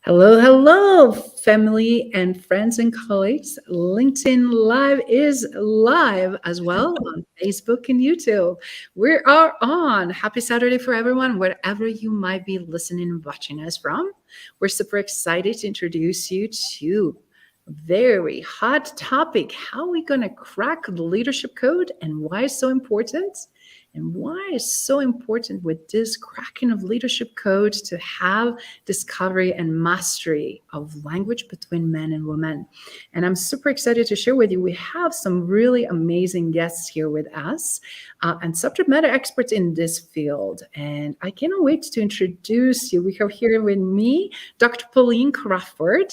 Hello, hello, family and friends and colleagues. LinkedIn Live is live as well on Facebook and YouTube. We are on. Happy Saturday for everyone, wherever you might be listening and watching us from. We're super excited to introduce you to a very hot topic. How are we going to crack the leadership code and why it's so important? And why it's so important with this cracking of leadership code to have discovery and mastery of language between men and women. And I'm super excited to share with you. We have some really amazing guests here with us and subject matter experts in this field. And I cannot wait to introduce you. We have here with me Dr. Pauline Crawford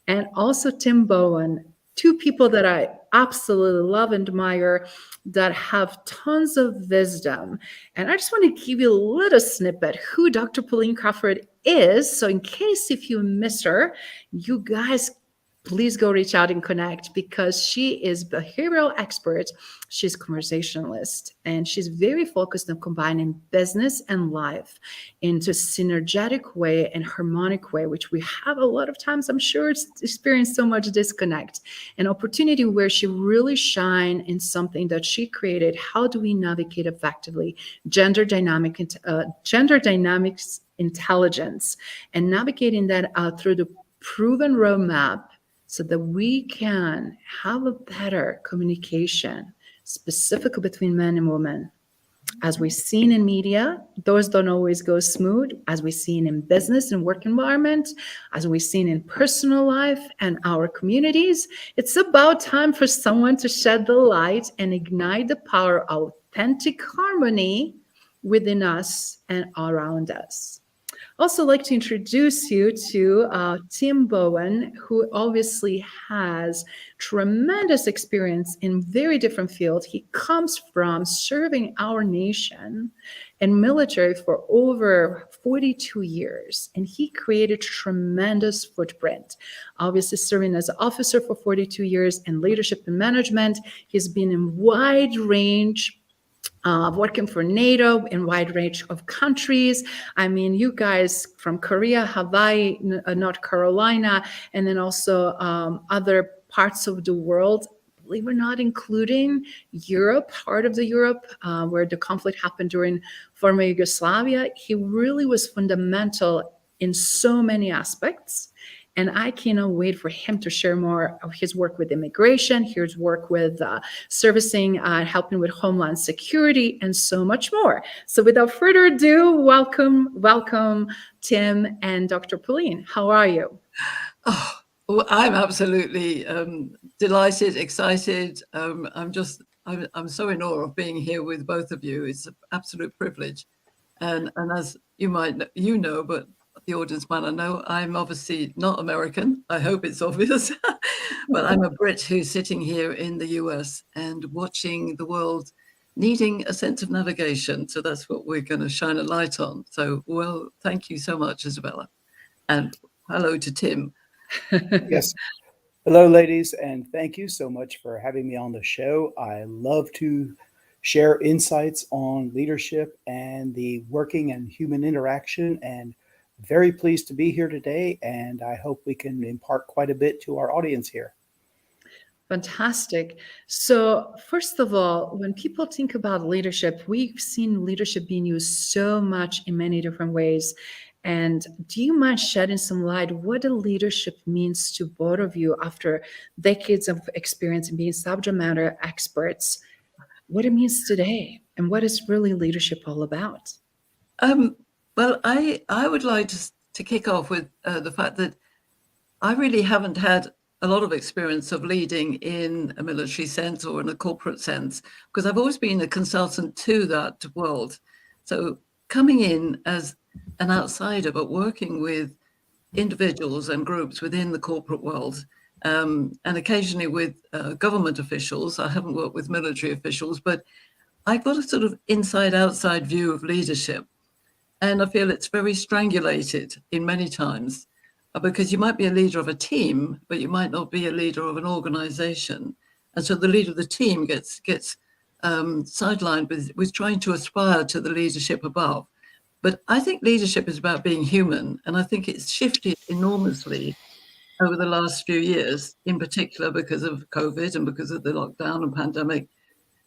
and also Tim Bowen, two people that I absolutely love and admire that have tons of wisdom. And I just want to give you a little snippet who Dr. Pauline Crawford is. So in case if you miss her, you guys please go reach out and connect because she is behavioral expert. She's conversationalist and she's very focused on combining business and life into a synergetic way and harmonic way, which we have a lot of times, I'm sure, experienced so much disconnect. An opportunity where she really shine in something that she created. How do we navigate effectively gender dynamics intelligence and navigating that through the proven roadmap so that we can have a better communication, specifically between men and women. As we've seen in media, those don't always go smooth, as we've seen in business and work environment, as we've seen in personal life and our communities. It's about time for someone to shed the light and ignite the power of authentic harmony within us and around us. Also like to introduce you to Tim Bowen, who obviously has tremendous experience in very different fields. He comes from serving our nation in military for over 42 years, and he created tremendous footprint. Obviously serving as an officer for 42 years in leadership and management. He's been in wide range working for NATO in wide range of countries. I mean, you guys from Korea, Hawaii, North Carolina, and then also other parts of the world, believe it or not, including Europe, part of the Europe where the conflict happened during former Yugoslavia. He really was fundamental in so many aspects. And I cannot wait for him to share more of his work with immigration, his work with servicing, helping with homeland security, and so much more. So without further ado, welcome, Tim and Dr. Pauline. How are you? Oh, well, I'm absolutely delighted, excited. I'm so in awe of being here with both of you. It's an absolute privilege. And as you might know, but the audience might not know, I'm obviously not American. I hope it's obvious. But I'm a Brit who's sitting here in the US and watching the world needing a sense of navigation. So that's what we're going to shine a light on. So, well, thank you so much, Isabella. And hello to Tim. Yes. Hello, ladies, and thank you so much for having me on the show. I love to share insights on leadership and the working and human interaction, and very pleased to be here today. And I hope we can impart quite a bit to our audience here. Fantastic. So, first of all, when people think about leadership, we've seen leadership being used so much in many different ways. And do you mind shedding some light what the leadership means to both of you after decades of experience in being subject matter experts? What it means today, and what is really leadership all about? Well, I would like to kick off with the fact that I really haven't had a lot of experience of leading in a military sense or in a corporate sense, because I've always been a consultant to that world. So coming in as an outsider, but working with individuals and groups within the corporate world, and occasionally with government officials. I haven't worked with military officials, but I've got a sort of inside-outside view of leadership. And I feel it's very strangulated in many times because you might be a leader of a team, but you might not be a leader of an organization. And so the leader of the team gets sidelined with trying to aspire to the leadership above. But I think leadership is about being human. And I think it's shifted enormously over the last few years, in particular because of COVID and because of the lockdown and pandemic.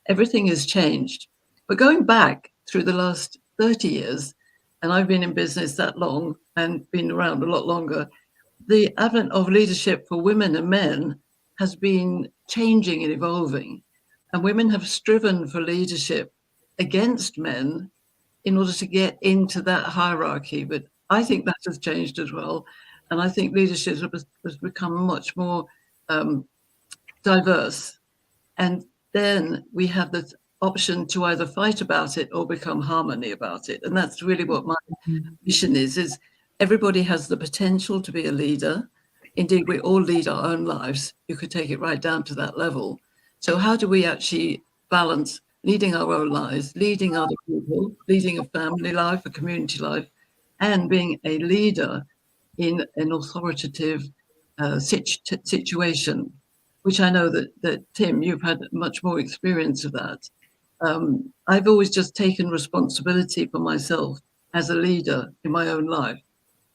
Everything has changed. But going back through the last 30 years, and I've been in business that long and been around a lot longer, the advent of leadership for women and men has been changing and evolving. And women have striven for leadership against men in order to get into that hierarchy. But I think that has changed as well. And I think leadership has become much more diverse. And then we have the option to either fight about it or become harmony about it. And that's really what my mission is everybody has the potential to be a leader. Indeed, we all lead our own lives. You could take it right down to that level. So how do we actually balance leading our own lives, leading other people, leading a family life, a community life, and being a leader in an authoritative situation, which I know that Tim, you've had much more experience of that. I've always just taken responsibility for myself as a leader in my own life.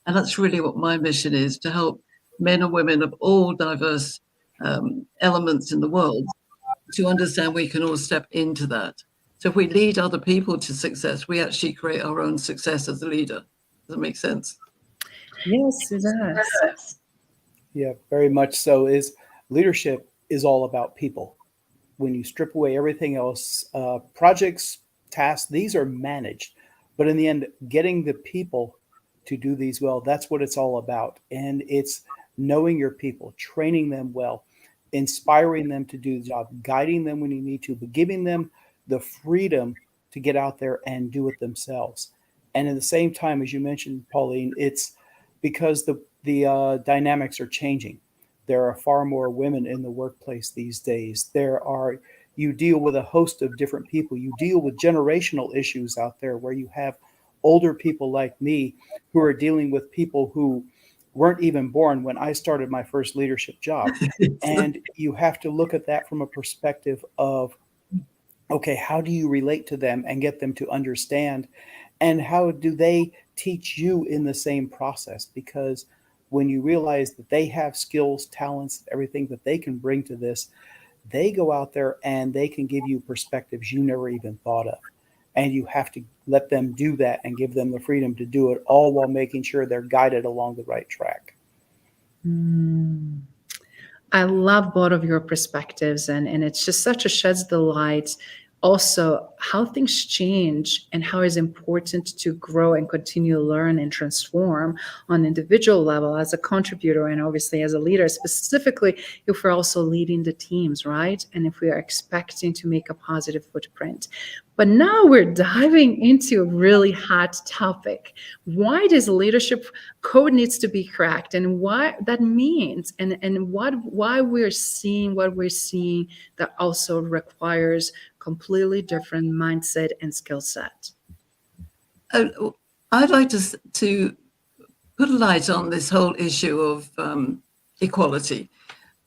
And that's really what my mission is, to help men and women of all diverse elements in the world to understand we can all step into that. So if we lead other people to success, we actually create our own success as a leader. Does that make sense? Yes, it does. Yeah, very much so. Leadership is all about people. When you strip away everything else, projects, tasks, these are managed. But in the end, getting the people to do these well, that's what it's all about. And it's knowing your people, training them well, inspiring them to do the job, guiding them when you need to, but giving them the freedom to get out there and do it themselves. And at the same time, as you mentioned, Pauline, it's because the dynamics are changing. There are far more women in the workplace these days. You deal with a host of different people. You deal with generational issues out there where you have older people like me who are dealing with people who weren't even born when I started my first leadership job. And you have to look at that from a perspective of, okay, how do you relate to them and get them to understand? And how do they teach you in the same process? Because when you realize that they have skills, talents, everything that they can bring to this, they go out there and they can give you perspectives you never even thought of. And you have to let them do that and give them the freedom to do it, all while making sure they're guided along the right track. I love both of your perspectives, and it's just such a sheds the light also how things change and how it's important to grow and continue to learn and transform on individual level as a contributor and obviously as a leader, specifically if we're also leading the teams, right? And if we are expecting to make a positive footprint. But now we're diving into a really hot topic. Why does leadership code needs to be cracked, and what that means, and why we're seeing what we're seeing that also requires completely different mindset and skill set. I'd like to put a light on this whole issue of equality.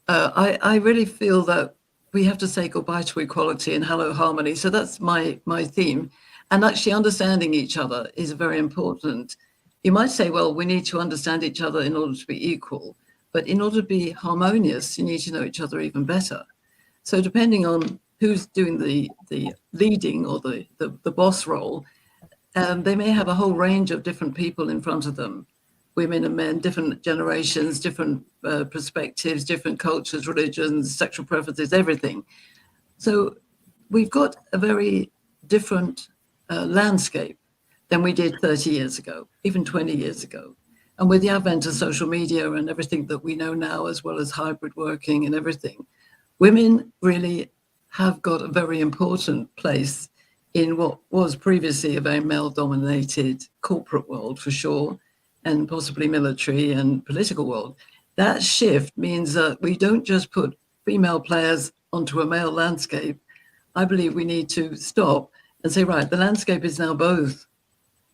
I really feel that we have to say goodbye to equality and hello harmony. So that's my theme. And actually understanding each other is very important. You might say, well, we need to understand each other in order to be equal. But in order to be harmonious, you need to know each other even better. So depending on who's doing the leading or the boss role, they may have a whole range of different people in front of them, women and men, different generations, different perspectives, different cultures, religions, sexual preferences, everything. So we've got a very different landscape than we did 30 years ago, even 20 years ago. And with the advent of social media and everything that we know now, as well as hybrid working and everything, women really have got a very important place in what was previously a very male-dominated corporate world, for sure, and possibly military and political world. That shift means that we don't just put female players onto a male landscape. I believe we need to stop and say, right, the landscape is now both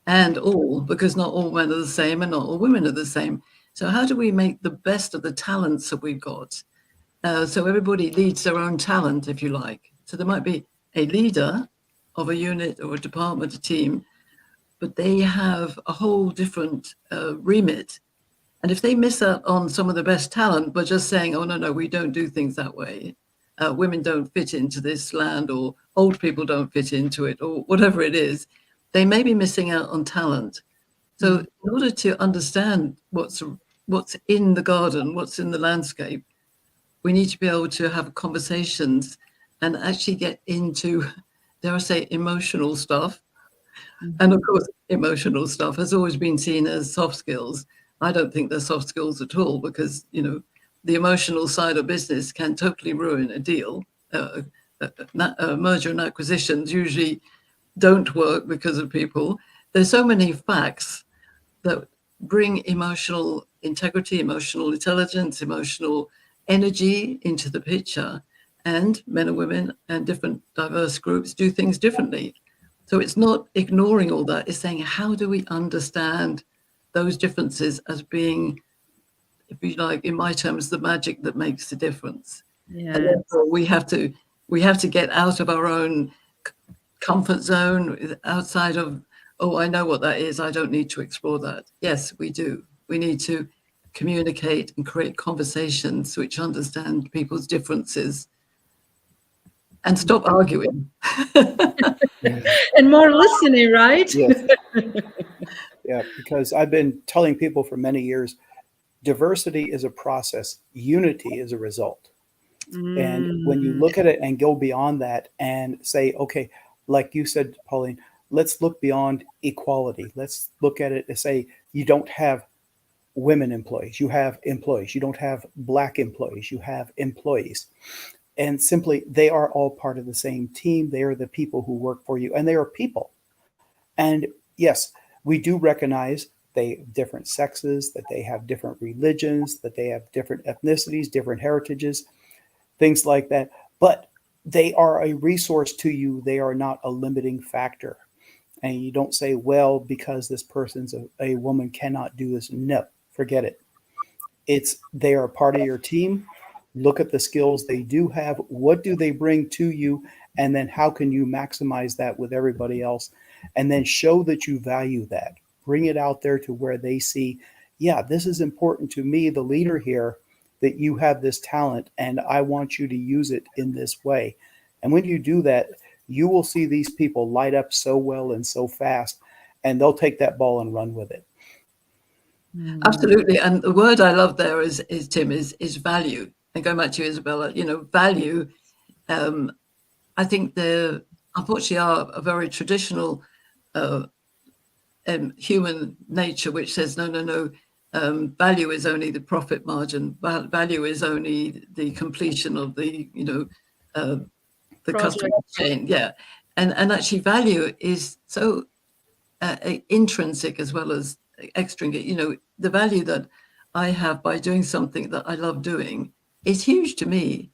and all, because not all men are the same and not all women are the same. So how do we make the best of the talents that we've got? So everybody leads their own talent, if you like. So there might be a leader of a unit or a department, a team, but they have a whole different remit. And if they miss out on some of the best talent by just saying, oh, no, we don't do things that way. Women don't fit into this land, or old people don't fit into it, or whatever it is, they may be missing out on talent. So in order to understand what's in the garden, what's in the landscape, we need to be able to have conversations and actually get into, dare I say, emotional stuff. And of course, emotional stuff has always been seen as soft skills. I don't think they're soft skills at all, because, the emotional side of business can totally ruin a deal. Merger and acquisitions usually don't work because of people. There's so many facts that bring emotional integrity, emotional intelligence, emotional energy into the picture. And men and women and different diverse groups do things differently. So it's not ignoring all that. It's saying, how do we understand those differences as being, if you like, in my terms, the magic that makes the difference? Yeah. And therefore we have to get out of our own comfort zone, outside of, oh, I know what that is, I don't need to explore that. Yes, we do. We need to communicate and create conversations which understand people's differences and stop arguing. And more listening, right? Yes. Yeah, because I've been telling people for many years, diversity is a process, unity is a result. And when you look at it and go beyond that and say, okay, like you said, Pauline, let's look beyond equality. Let's look at it and say, you don't have women employees, you have employees. You don't have Black employees, you have employees. And simply, they are all part of the same team. They are the people who work for you, and they are people. And yes, we do recognize they have different sexes, that they have different religions, that they have different ethnicities, different heritages, things like that. But they are a resource to you. They are not a limiting factor. And you don't say, well, because this person's a woman cannot do this. No, forget it. They are a part of your team. Look at the skills they do have. What do they bring to you? And then how can you maximize that with everybody else? And then show that you value that. Bring it out there to where they see, yeah, this is important to me, the leader here, that you have this talent and I want you to use it in this way. And when you do that, you will see these people light up so well and so fast, and they'll take that ball and run with it. Absolutely. And the word I love there is Tim, is value. And going back to you, Isabella, value, I think there unfortunately are a very traditional human nature which says, no, value is only the profit margin. Value is only the completion of the, the customer chain. Yeah. And actually value is so intrinsic as well as extrinsic. The value that I have by doing something that I love doing is huge to me.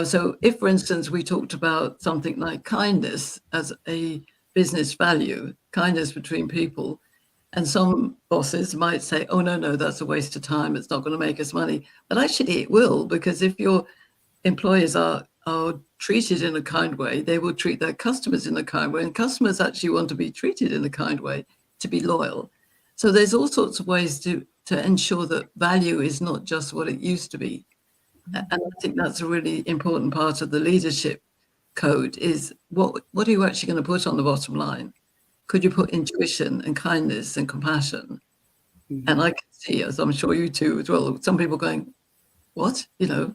So if, for instance, we talked about something like kindness as a business value, kindness between people, and some bosses might say, oh, no, that's a waste of time. It's not going to make us money. But actually it will, because if your employees are treated in a kind way, they will treat their customers in a kind way. And customers actually want to be treated in a kind way, to be loyal. So there's all sorts of ways to ensure that value is not just what it used to be. And I think that's a really important part of the leadership code, is what are you actually going to put on the bottom line? Could you put intuition and kindness and compassion? Mm-hmm. And I can see, as I'm sure you too as well, some people going, what? Yeah,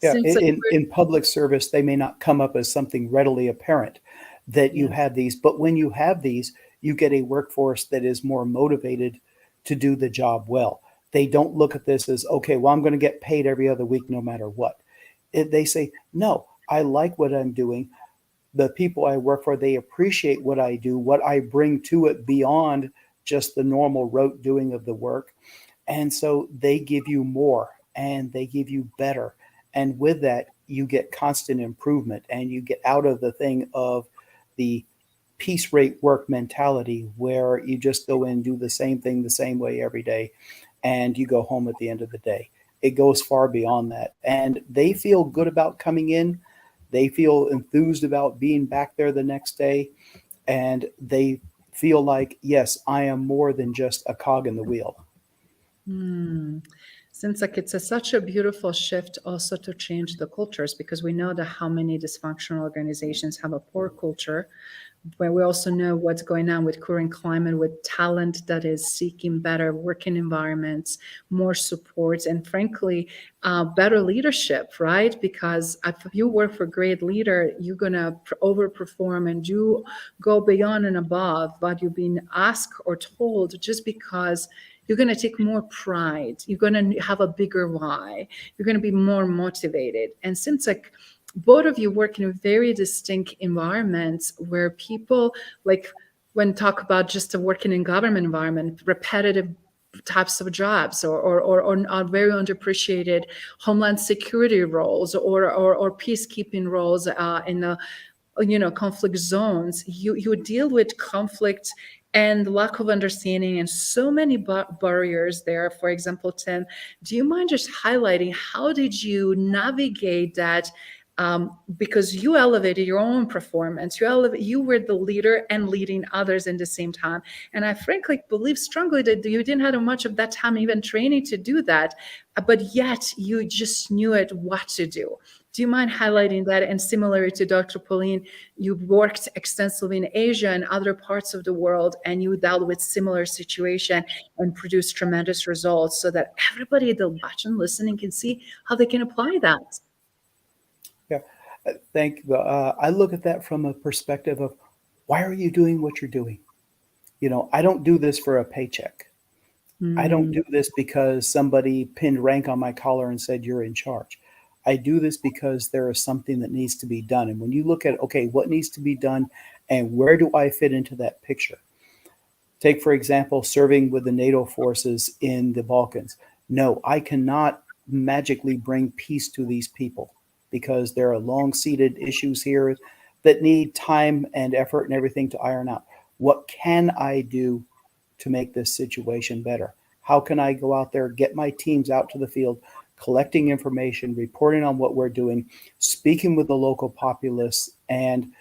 in public service, they may not come up as something readily apparent that you have these, but when you have these, you get a workforce that is more motivated to do the job well. They don't look at this as, okay, well, I'm going to get paid every other week no matter what. They say, no, I like what I'm doing. The people I work for, they appreciate what I do, what I bring to it beyond just the normal rote doing of the work. And so they give you more and they give you better. And with that, you get constant improvement, and you get out of the thing of the piece rate work mentality where you just go in and do the same thing the same way every day, and you go home at the end of the day. It goes far beyond that. And they feel good about coming in. They feel enthused about being back there the next day. and they feel like, yes, I am more than just a cog in the wheel. Seems like it's such a beautiful shift also to change the cultures, because we know that how many dysfunctional organizations have a poor culture, but we also know what's going on with current climate, with talent that is seeking better working environments, more support, and frankly, better leadership, right? Because if you work for a great leader, you're going to overperform and do go beyond and above what you've been asked or told, just because you're going to take more pride. You're going to have a bigger why. You're going to be more motivated. And since like both of you work in very distinct environments where people, like when talk about just a working in government environment, repetitive types of jobs, or very underappreciated homeland security roles, or peacekeeping roles in the conflict zones, you deal with conflict and lack of understanding and so many barriers there. For example, Tim, do you mind just highlighting how did you navigate that? Because you elevated your own performance, you were the leader and leading others in the same time. And I frankly believe strongly that you didn't have much of that time even training to do that, but yet you just knew it what to do. Do you mind highlighting that? And similar to Dr. Pauline, you worked extensively in Asia and other parts of the world, and you dealt with similar situation and produced tremendous results, so that everybody that watching, listening can see how they can apply that. Yeah, I look at that from a perspective of, why are you doing what you're doing? I don't do this for a paycheck. I don't do this because somebody pinned rank on my collar and said you're in charge. I do this because there is something that needs to be done. And when you look at, okay, what needs to be done and where do I fit into that picture? Take, for example, serving with the NATO forces in the Balkans. No, I cannot magically bring peace to these people, because there are long-seated issues here that need time and effort and everything to iron out. What can I do to make this situation better? How can I go out there, get my teams out to the field, collecting information, reporting on what we're doing, speaking with the local populace, and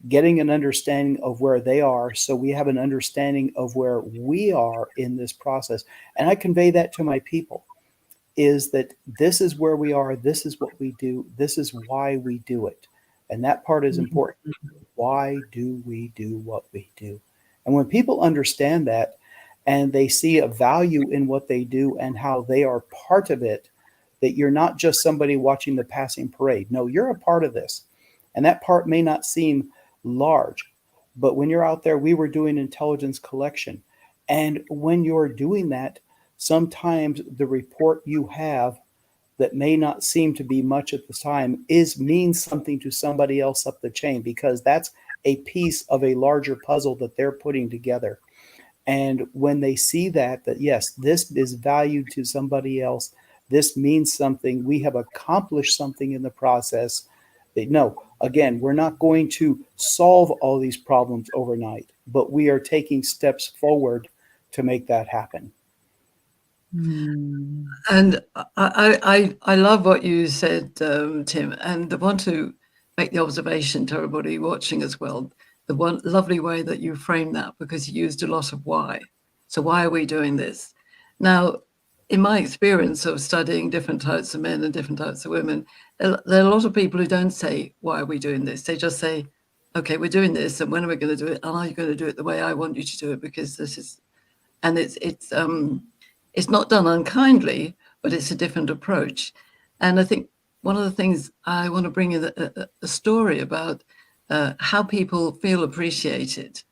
getting an understanding of where they are, so we have an understanding of where we are in this process. And I convey that to my people, is that this is where we are, this is what we do, this is why we do it. And that part is important. Why do we do what we do? And when people understand that, and they see a value in what they do and how they are part of it, that you're not just somebody watching the passing parade. No, you're a part of this. And that part may not seem large, but when you're out there, we were doing intelligence collection. And when you're doing that, sometimes the report you have that may not seem to be much at the time means something to somebody else up the chain, because that's a piece of a larger puzzle that they're putting together. And when they see that yes, this is valued to somebody else, this means something, we have accomplished something in the process. They know, again, we're not going to solve all these problems overnight, but we are taking steps forward to make that happen. And I love what you said, Tim, and I want to make the observation to everybody watching as well, the one lovely way that you framed that, because you used a lot of why. So why are we doing this? Now, in my experience of studying different types of men and different types of women, there are a lot of people who don't say, why are we doing this? They just say, okay, we're doing this, and when are we going to do it? And are you going to do it the way I want you to do it? Because this is, and it's not done unkindly, but it's a different approach. And I think one of the things I want to bring in a story about how people feel appreciated,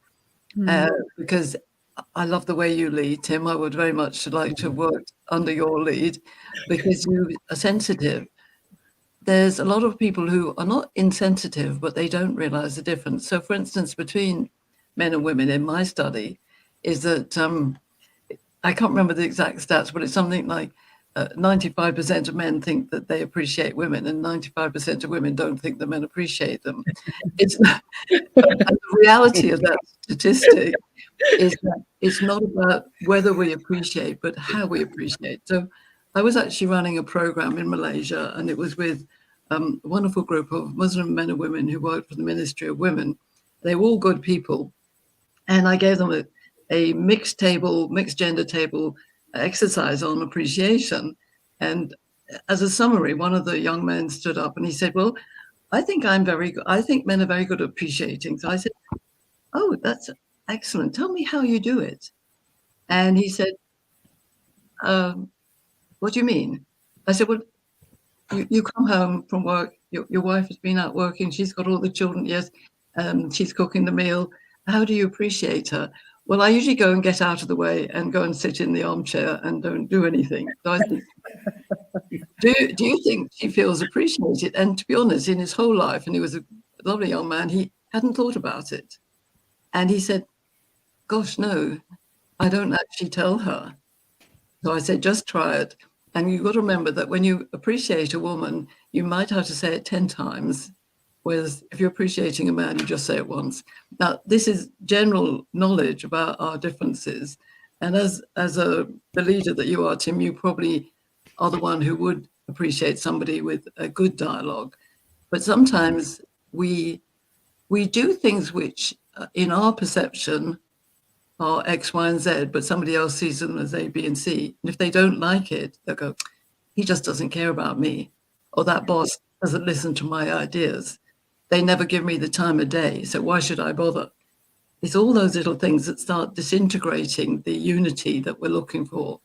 because I love the way you lead, Tim. I would very much like to work under your lead, because you are sensitive. There's a lot of people who are not insensitive, but they don't realize the difference. So, for instance, between men and women in my study is that I can't remember the exact stats, but it's something like 95% of men think that they appreciate women, and 95% of women don't think that men appreciate them. And the reality of that statistic is that it's not about whether we appreciate, but how we appreciate. So I was actually running a program in Malaysia, and it was with a wonderful group of Muslim men and women who worked for the Ministry of Women. They were all good people, And I gave them a mixed gender table exercise on appreciation. And as a summary, one of the young men stood up and he said, well, I think I think men are very good at appreciating. So I said, oh, that's excellent. Tell me how you do it. And he said, what do you mean? I said, well, you come home from work, your wife has been out working, she's got all the children, yes, she's cooking the meal. How do you appreciate her? Well, I usually go and get out of the way and go and sit in the armchair and don't do anything. So I said, do you think she feels appreciated? And to be honest, in his whole life, and he was a lovely young man, he hadn't thought about it. And he said, gosh, no, I don't actually tell her. So I said, just try it. And you've got to remember that when you appreciate a woman, you might have to say it 10 times. Whereas if you're appreciating a man, you just say it once. Now, this is general knowledge about our differences. And as the leader that you are, Tim, you probably are the one who would appreciate somebody with a good dialogue. But sometimes we do things which, in our perception, are X, Y, and Z, but somebody else sees them as A, B, and C. And if they don't like it, they'll go, he just doesn't care about me. Or that boss doesn't listen to my ideas. They never give me the time of day, so why should I bother? It's all those little things that start disintegrating the unity that we're looking for.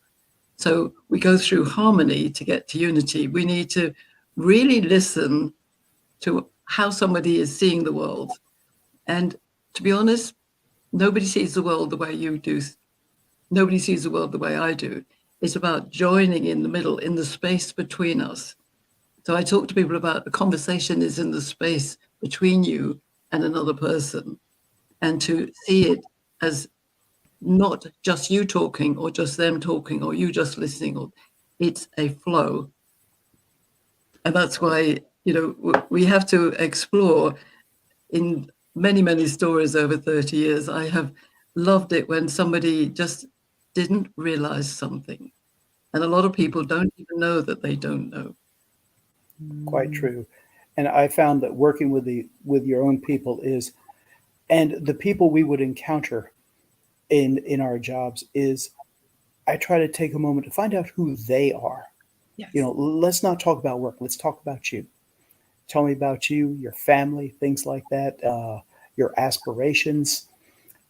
So we go through harmony to get to unity. We need to really listen to how somebody is seeing the world. And to be honest, nobody sees the world the way you do. Nobody sees the world the way I do. It's about joining in the middle, in the space between us. So I talk to people about the conversation is in the space between you and another person, and to see it as not just you talking or just them talking or you just listening, or it's a flow. And that's why, we have to explore. In many, many stories over 30 years, I have loved it when somebody just didn't realize something. And a lot of people don't even know that they don't know. Quite true. And I found that working with your own people is, and the people we would encounter in our jobs is, I try to take a moment to find out who they are. Yes. Let's not talk about work. Let's talk about you. Tell me about you, your family, things like that, your aspirations,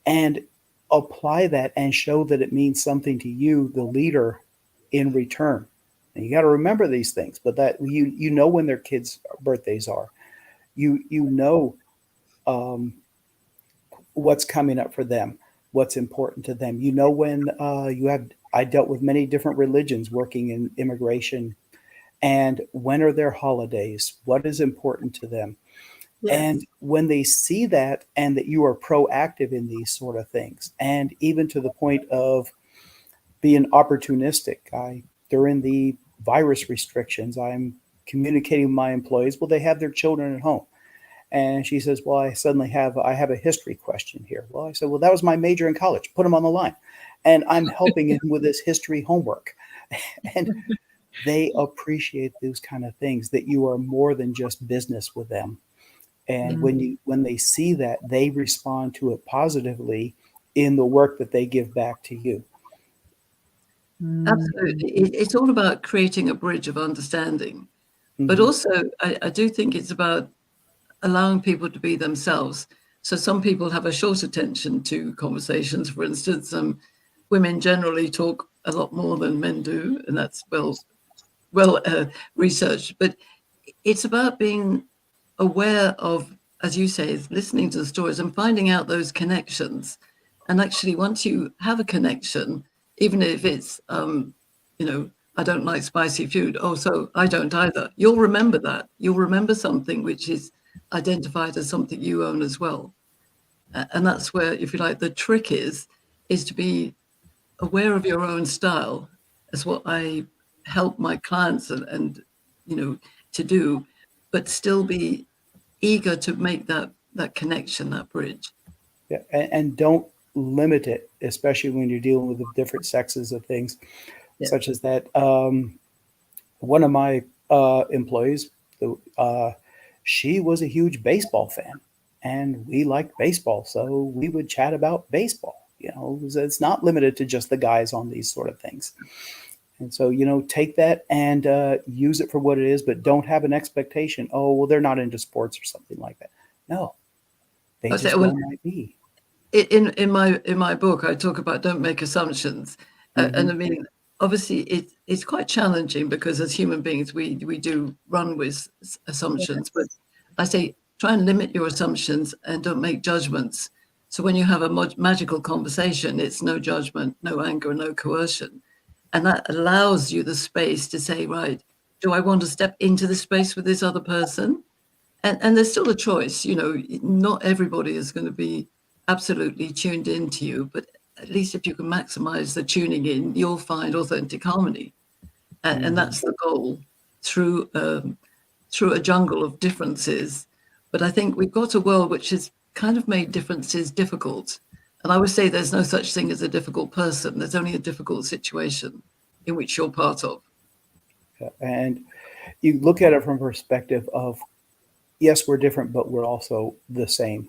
and apply that and show that it means something to you, the leader, in return. And you got to remember these things, but that you know when their kids' birthdays are, you know what's coming up for them, what's important to them. You know when I dealt with many different religions working in immigration, and when are their holidays? What is important to them? Yes. And when they see that and that you are proactive in these sort of things, and even to the point of being opportunistic, during the virus restrictions, I'm communicating with my employees. Well, they have their children at home. And she says, well, I have a history question here. Well, I said, well, that was my major in college. Put them on the line. And I'm helping him with his history homework. And they appreciate those kind of things, that you are more than just business with them. And when they see that, they respond to it positively in the work that they give back to you. Absolutely. It's all about creating a bridge of understanding. But also, I do think it's about allowing people to be themselves. So some people have a short attention to conversations. For instance, women generally talk a lot more than men do, and that's well researched. But it's about being aware of, as you say, is listening to the stories and finding out those connections. And actually, once you have a connection, even if it's, I don't like spicy food. Oh, so I don't either. You'll remember that. You'll remember something which is identified as something you own as well. And that's where, if you like, the trick is to be aware of your own style. That's what I help my clients and to do, but still be eager to make that connection, that bridge. Yeah, and don't limit it, especially when you're dealing with the different sexes of things, such as that. One of my employees, she was a huge baseball fan, and we liked baseball, so we would chat about baseball. It's not limited to just the guys on these sort of things. And so, take that and use it for what it is, but don't have an expectation. Oh, well, they're not into sports or something like that. No, they I just say, well, might be. in my book, I talk about don't make assumptions, and I mean, obviously, it's quite challenging because as human beings, we do run with assumptions. But I say try and limit your assumptions and don't make judgments. So when you have a magical conversation, it's no judgment, no anger, no coercion, and that allows you the space to say, right, do I want to step into the space with this other person? And there's still a choice. Not everybody is going to be absolutely tuned into you, but at least if you can maximize the tuning in, you'll find authentic harmony. And that's the goal through a jungle of differences. But I think we've got a world which has kind of made differences difficult. And I would say there's no such thing as a difficult person. There's only a difficult situation in which you're part of. And you look at it from a perspective of, yes, we're different, but we're also the same.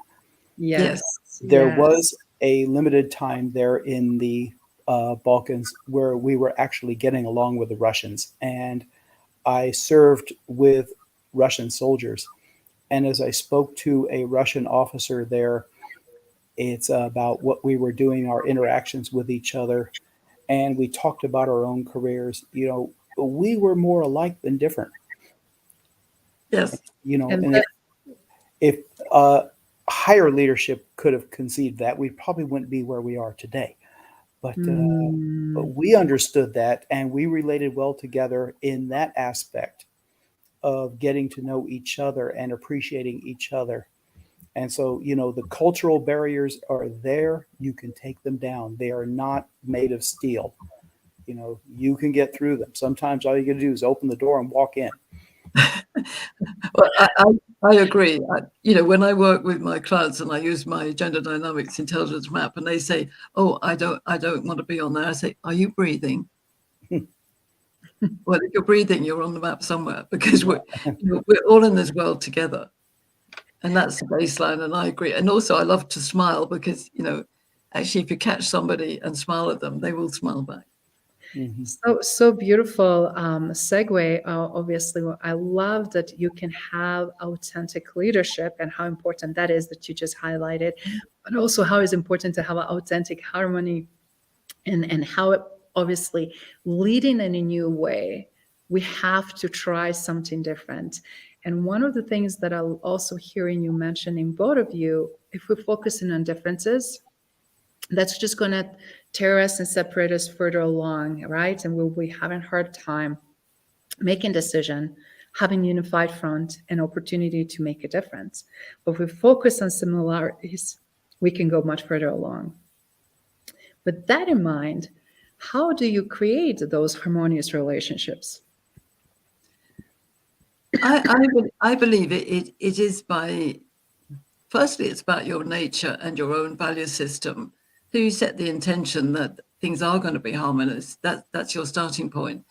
Yes. There Yes. was a limited time there in the Balkans where we were actually getting along with the Russians. And I served with Russian soldiers. And as I spoke to a Russian officer there, it's about what we were doing, our interactions with each other. And we talked about our own careers. We were more alike than different. Yes. And And if higher leadership could have conceived that, we probably wouldn't be where we are today. But we understood that, and we related well together in that aspect of getting to know each other and appreciating each other. And so, the cultural barriers are there. You can take them down. They are not made of steel. You can get through them. Sometimes all you got to do is open the door and walk in. Well, I agree. When I work with my clients and I use my gender dynamics intelligence map, and they say, "Oh, I don't want to be on there," I say, "Are you breathing?" Well, if you're breathing, you're on the map somewhere, because we're all in this world together, and that's the baseline. And I agree. And also, I love to smile because actually, if you catch somebody and smile at them, they will smile back. Mm-hmm. So beautiful segue. Obviously, I love that you can have authentic leadership and how important that is that you just highlighted, but also how it's important to have an authentic harmony and how it, obviously leading in a new way, we have to try something different. And one of the things that I'm also hearing you mentioning, both of you, if we're focusing on differences, that's just going to tear us and separate us further along, right? And we'll be having a hard time making decision, having unified front and opportunity to make a difference. But if we focus on similarities, we can go much further along. With that in mind, how do you create those harmonious relationships? I believe it is by, firstly, it's about your nature and your own value system. So you set the intention that things are going to be harmonious. That's your starting point.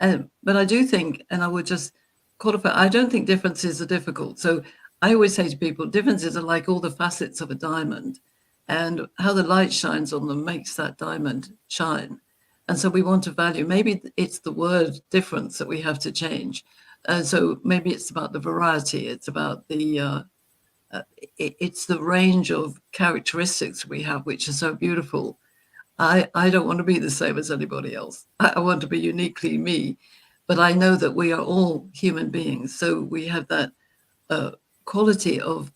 But I do think, and I would just qualify, I don't think differences are difficult. So I always say to people, differences are like all the facets of a diamond, and how the light shines on them makes that diamond shine. And so we want to value, maybe it's the word difference that we have to change. So maybe it's about the variety. It's about it's the range of characteristics we have, which are so beautiful. I don't want to be the same as anybody else. I want to be uniquely me, but I know that we are all human beings. So we have that quality of,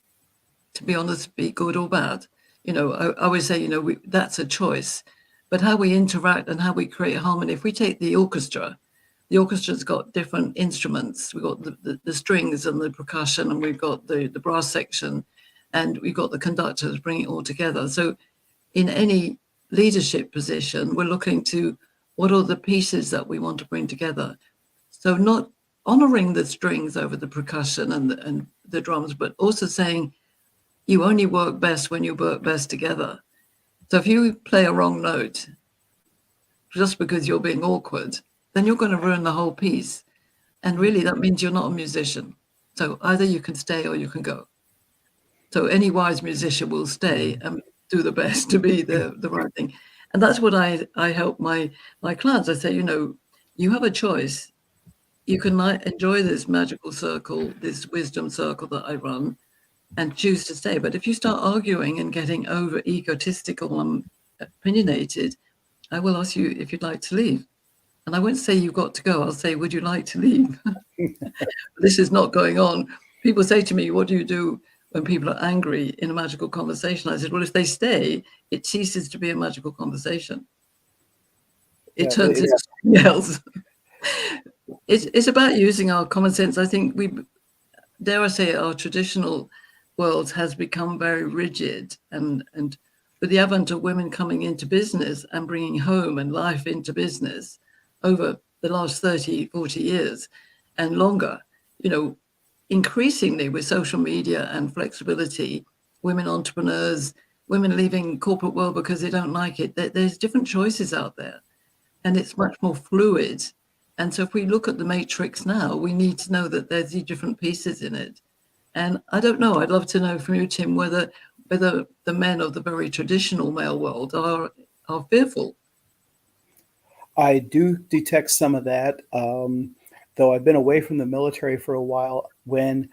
to be honest, be good or bad. I always say, that's a choice, but how we interact and how we create harmony. If we take the orchestra's got different instruments. We've got the strings and the percussion, and we've got the brass section, and we've got the conductors bringing it all together. So in any leadership position, we're looking to what are the pieces that we want to bring together. So not honoring the strings over the percussion and the drums, but also saying you only work best when you work best together. So if you play a wrong note just because you're being awkward, then you're going to ruin the whole piece. And really, that means you're not a musician. So either you can stay or you can go. So any wise musician will stay and do the best to be the right thing. And that's what I help my clients. I say, you have a choice. You can enjoy this magical circle, this wisdom circle that I run, and choose to stay. But if you start arguing and getting over egotistical and opinionated, I will ask you if you'd like to leave. And I won't say you've got to go. I'll say, would you like to leave? This is not going on. People say to me, what do you do when people are angry in a magical conversation? I said, well, if they stay, it ceases to be a magical conversation. It turns into something else. It's about using our common sense. I think dare I say, our traditional world has become very rigid, and with the advent of women coming into business and bringing home and life into business over the last 30, 40 years and longer, increasingly with social media and flexibility, women entrepreneurs, women leaving corporate world because they don't like it. There's different choices out there, and it's much more fluid. And so if we look at the matrix now, we need to know that there's these different pieces in it. And I don't know, I'd love to know from you, Tim, whether the men of the very traditional male world are fearful. I do detect some of that, though I've been away from the military for a while. When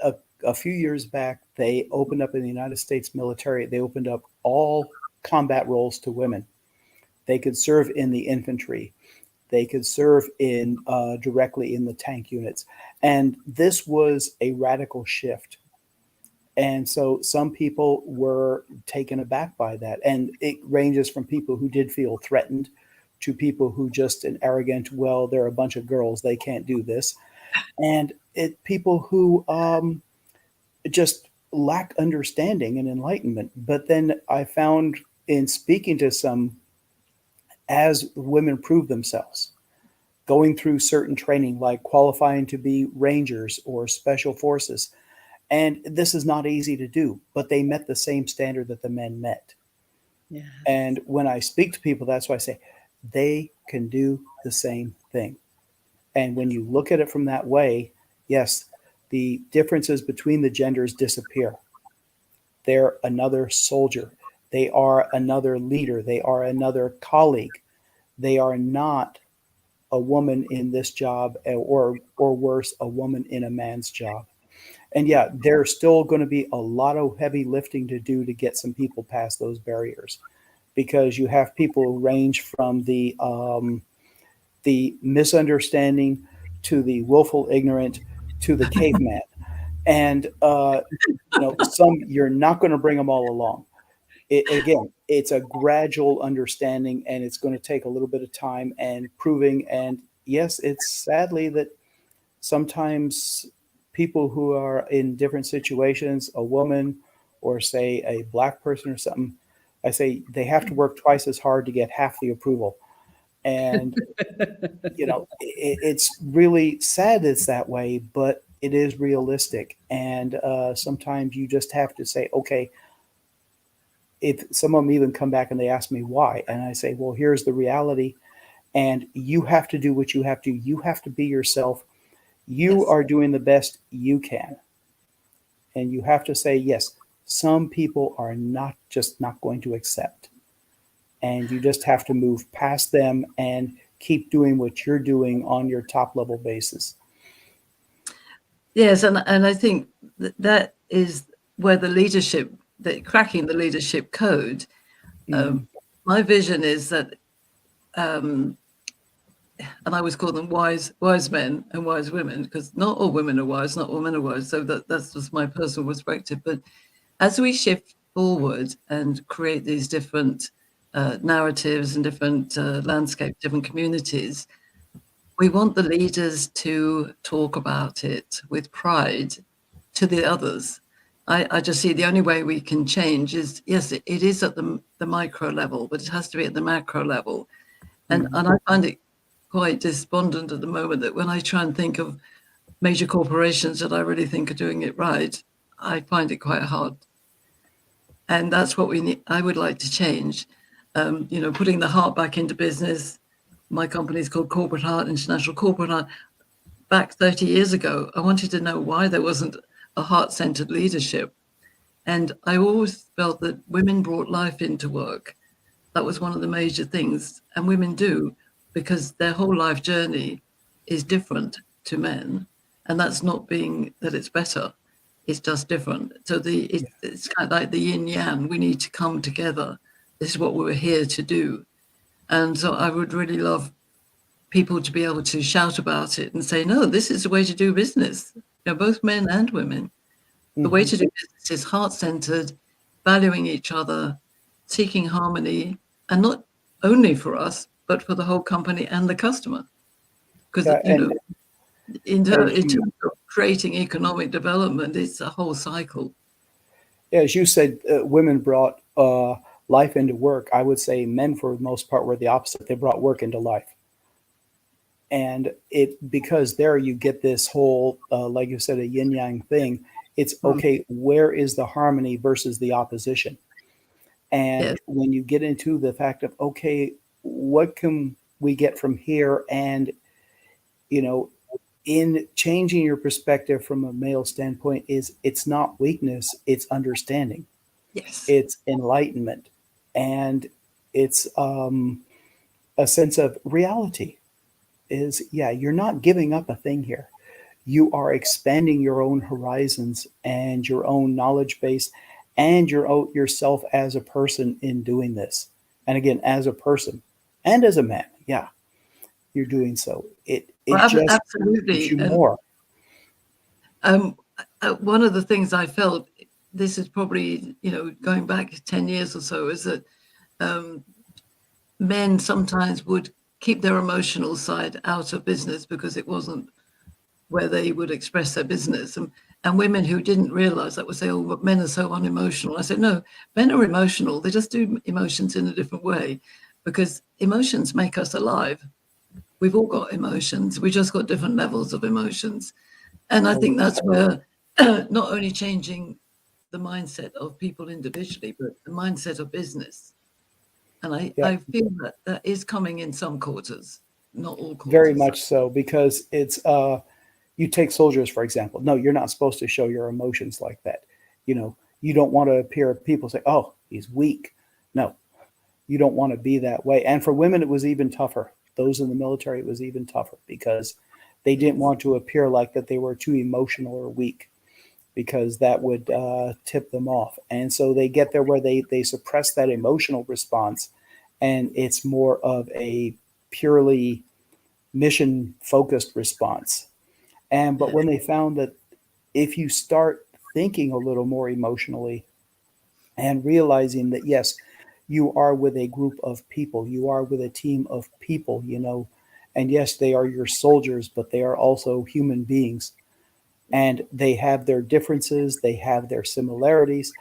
a few years back, they opened up in the United States military, they opened up all combat roles to women. They could serve in the infantry. They could serve in directly in the tank units. And this was a radical shift. And so some people were taken aback by that. And it ranges from people who did feel threatened to people who just an arrogant, well, they're a bunch of girls, they can't do this. And people who just lack understanding and enlightenment. But then I found in speaking to some, as women prove themselves, going through certain training, like qualifying to be Rangers or Special Forces. And this is not easy to do, but they met the same standard that the men met. Yeah. And when I speak to people, that's why I say they can do the same thing. And when you look at it from that way, yes, the differences between the genders disappear. They're another soldier. They are another leader. They are another colleague. They are not a woman in this job, or worse, a woman in a man's job. And yeah, there's still going to be a lot of heavy lifting to do to get some people past those barriers, because you have people who range from the misunderstanding to the willful ignorant to the caveman. And some, you're not going to bring them all along. Again, it's a gradual understanding, and it's going to take a little bit of time and proving. And yes, it's sadly that sometimes people who are in different situations, a woman or say a black person or something, I say they have to work twice as hard to get half the approval. And, it's really sad it's that way, but it is realistic. And sometimes you just have to say, okay, if some of them even come back and they ask me why, and I say, well, here's the reality, and you have to do what you have to. You have to be yourself. You Yes. are doing the best you can. And you have to say, yes, some people are not going to accept. And you just have to move past them and keep doing what you're doing on your top level basis. Yes, and I think that is where cracking the leadership code. My vision is that, and I always call them wise men and wise women, because not all women are wise, not all men are wise. So that's just my personal perspective. But as we shift forward and create these different narratives and different landscapes, different communities, we want the leaders to talk about it with pride to the others. I just see the only way we can change is, yes, it is at the micro level, but it has to be at the macro level. And I find it quite despondent at the moment that when I try and think of major corporations that I really think are doing it right, I find it quite hard. And that's what we need. I would like to change, putting the heart back into business. My company is called Corporate Heart, International Corporate Heart. Back 30 years ago, I wanted to know why there wasn't a heart-centered leadership. And I always felt that women brought life into work. That was one of the major things. And women do, because their whole life journey is different to men. And that's not being that it's better. It's just different. So it's kind of like the yin yang. We need to come together. This is what we were here to do. And so I would really love people to be able to shout about it and say, no, this is the way to do business. You know, both men and women. The way to do business is heart-centered, valuing each other, seeking harmony, and not only for us, but for the whole company and the customer. Because, Yeah, you know, in terms you- of creating economic development, it's a whole cycle. as you said, women brought life into work. I would say men, for the most part, were the opposite. They brought work into life. And because there you get this whole, like you said, a yin yang thing. It's okay, where is the harmony versus the opposition? And Yes. when you get into the fact of, okay, what can we get from here? And, you know, in changing your perspective from a male standpoint, it's not weakness, it's understanding, Yes. it's enlightenment, and it's a sense of reality. Is, yeah, you're not giving up a thing here. You are expanding your own horizons and your own knowledge base and yourself as a person in doing this. And again, as a person and as a man, yeah, you're doing so. It Well, just gives absolutely. you And more. one of the things I felt, this is probably, you know, going back 10 years or so, is that men sometimes would keep their emotional side out of business because it wasn't where they would express their business. And women who didn't realize that would say, oh, but men are so unemotional. I said, no, men are emotional. They just do emotions in a different way, because emotions make us alive. We've all got emotions. We just got different levels of emotions. And I think that's where not only changing the mindset of people individually, but the mindset of business. And Yeah. I feel that that is coming in some quarters, not all quarters. Very much so, because it's you take soldiers, for example. No, you're not supposed to show your emotions like that. You know, you don't want to appear, people say, oh, he's weak. No, you don't want to be that way. And for women, it was even tougher. Those in the military, it was even tougher, because they didn't want to appear like that they were too emotional or weak, because that would tip them off. And so they get there where they suppress that emotional response, and it's more of a purely mission focused response. But when they found that if you start thinking a little more emotionally and realizing that, yes, you are with a group of people, you are with a team of people, you know, and yes, they are your soldiers, but they are also human beings, and they have their differences, they have their similarities,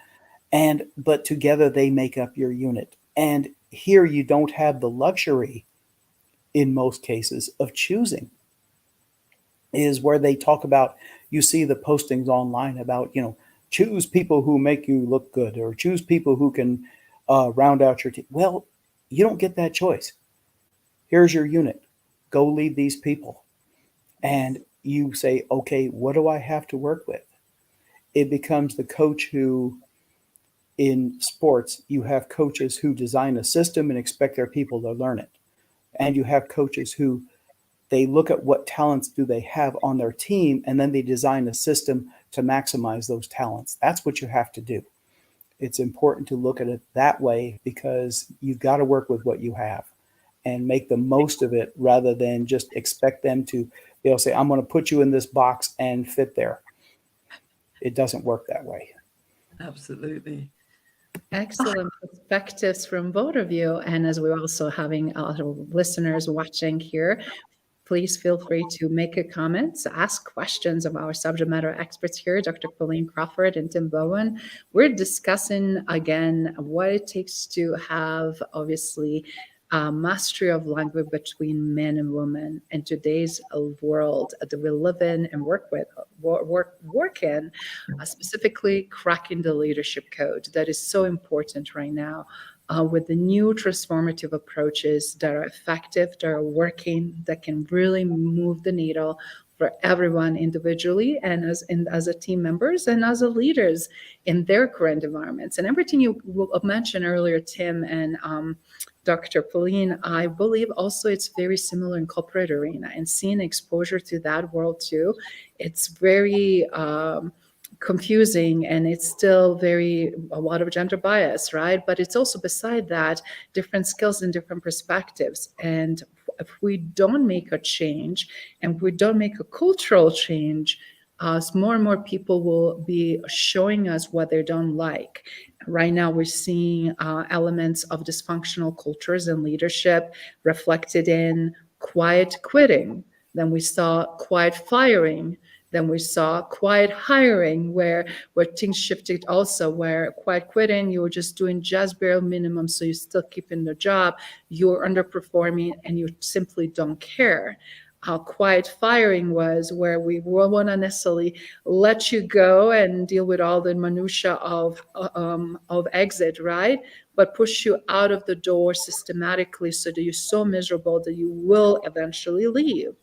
but together they make up your unit. And here you don't have the luxury, in most cases, of choosing. Is where they talk about, you see the postings online about, you know, choose people who make you look good, or choose people who can round out your team. Well, you don't get that choice. Here's your unit, go lead these people. And you say, okay, what do I have to work with? It becomes the coach who, in sports, you have coaches who design a system and expect their people to learn it. And you have coaches who, they look at what talents do they have on their team, and then they design a system to maximize those talents. That's what you have to do. It's important to look at it that way, because you've got to work with what you have and make the most of it, rather than just expect them to be able to say, I'm going to put you in this box and fit there. It doesn't work that way. Absolutely. Excellent perspectives from both of you. And as we're also having a lot of listeners watching here, please feel free to make a comment, ask questions of our subject matter experts here, Dr. Colleen Crawford and Tim Bowen. We're discussing, again, what it takes to have, obviously, mastery of language between men and women in today's world that we live in and work in, specifically cracking the leadership code. That is so important right now. With the new transformative approaches that are effective, that are working, that can really move the needle for everyone individually and as a team members and as a leaders in their current environments. And everything you mentioned earlier, Tim and Dr. Pauline, I believe also it's very similar in corporate arena, and seeing exposure to that world too. It's very confusing, and it's still a lot of gender bias, right? But it's also beside that different skills and different perspectives. And if we don't make a change and we don't make a cultural change, more and more people will be showing us what they don't like. Right now, we're seeing elements of dysfunctional cultures and leadership reflected in quiet quitting. Then we saw quiet firing. Then we saw quiet hiring, where things shifted also, where quiet quitting, you were just doing just bare minimum, so you're still keeping the job, you're underperforming, and you simply don't care. Quiet firing was where we won't want to necessarily let you go and deal with all the minutia of exit, right? But push you out of the door systematically so that you're so miserable that you will eventually leave.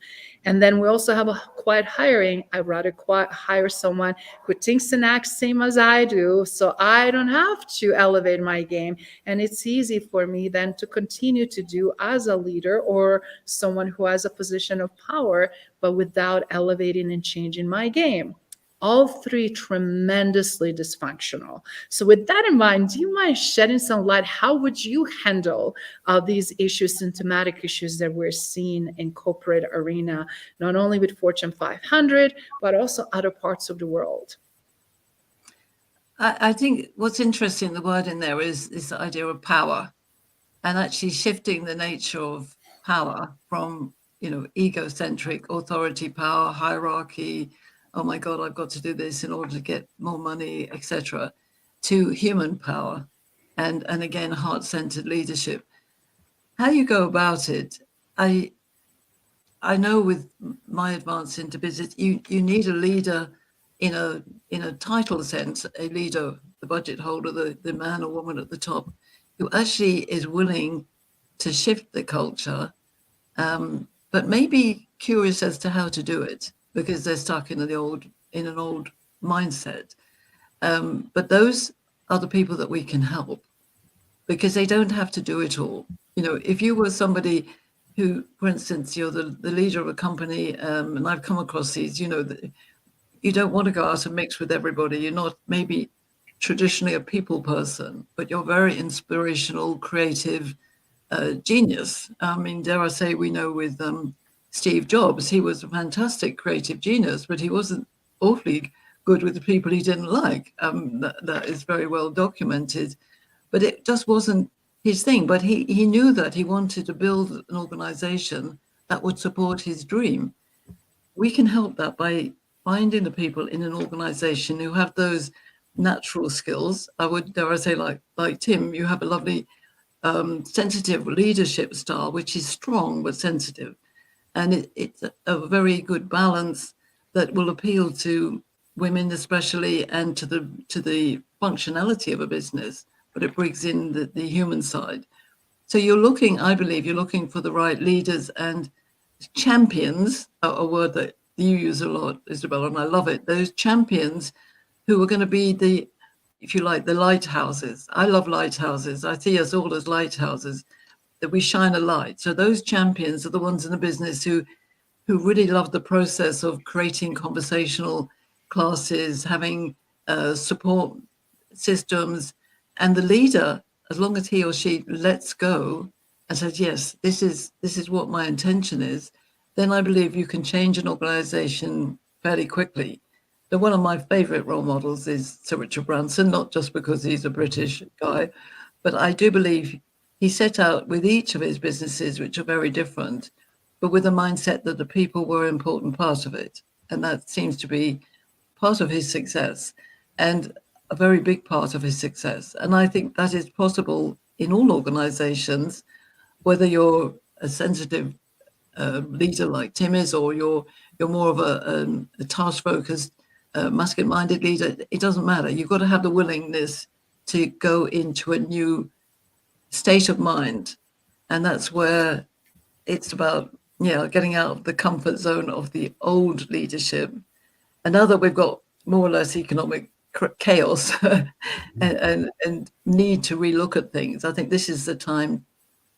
And then we also have a quiet hiring. I'd rather hire someone who thinks and acts same as I do, so I don't have to elevate my game. And it's easy for me then to continue to do as a leader or someone who has a position of power, but without elevating and changing my game. All three tremendously dysfunctional. So with that in mind, do you mind shedding some light? How would you handle these issues, symptomatic issues that we're seeing in corporate arena, not only with Fortune 500, but also other parts of the world? I think what's interesting, the word in there is the idea of power, and actually shifting the nature of power from, egocentric authority power, hierarchy, oh my God, I've got to do this in order to get more money, etc., to human power and again, heart-centered leadership. How you go about it, I know with my advance into business, you need a leader in a title sense, a leader, the budget holder, the man or woman at the top, who actually is willing to shift the culture, but maybe curious as to how to do it, because they're stuck in an old mindset. But those are the people that we can help, because they don't have to do it all. If you were somebody who, for instance, you're the leader of a company, and I've come across these, that you don't want to go out and mix with everybody. You're not maybe traditionally a people person, but you're very inspirational, creative, genius. I mean, dare I say, we know with Steve Jobs, he was a fantastic creative genius, but he wasn't awfully good with the people he didn't like. That is very well documented, but it just wasn't his thing. But he knew that he wanted to build an organization that would support his dream. We can help that by finding the people in an organization who have those natural skills. I would, dare I say, like Tim, you have a lovely sensitive leadership style, which is strong but sensitive. And it's a very good balance that will appeal to women especially, and to the functionality of a business, but it brings in the human side. So I believe you're looking for the right leaders and champions, a word that you use a lot, Isabel, and I love it. Those champions who are going to be if you like, the lighthouses. I love lighthouses. I see us all as lighthouses, that we shine a light. So those champions are the ones in the business who really love the process of creating conversational classes, having support systems, and the leader, as long as he or she lets go and says, yes, this is what my intention is, then I believe you can change an organization fairly quickly. Now, one of my favorite role models is Sir Richard Branson, not just because he's a British guy, but I do believe he set out with each of his businesses, which are very different, but with a mindset that the people were an important part of it. And that seems to be part of his success, and a very big part of his success. And I think that is possible in all organizations, whether you're a sensitive leader like Tim is, or you're more of a task-focused, masculine-minded leader. It doesn't matter. You've got to have the willingness to go into a new state of mind. And that's where it's about getting out of the comfort zone of the old leadership. And now that we've got more or less economic chaos and need to relook at things, I think this is the time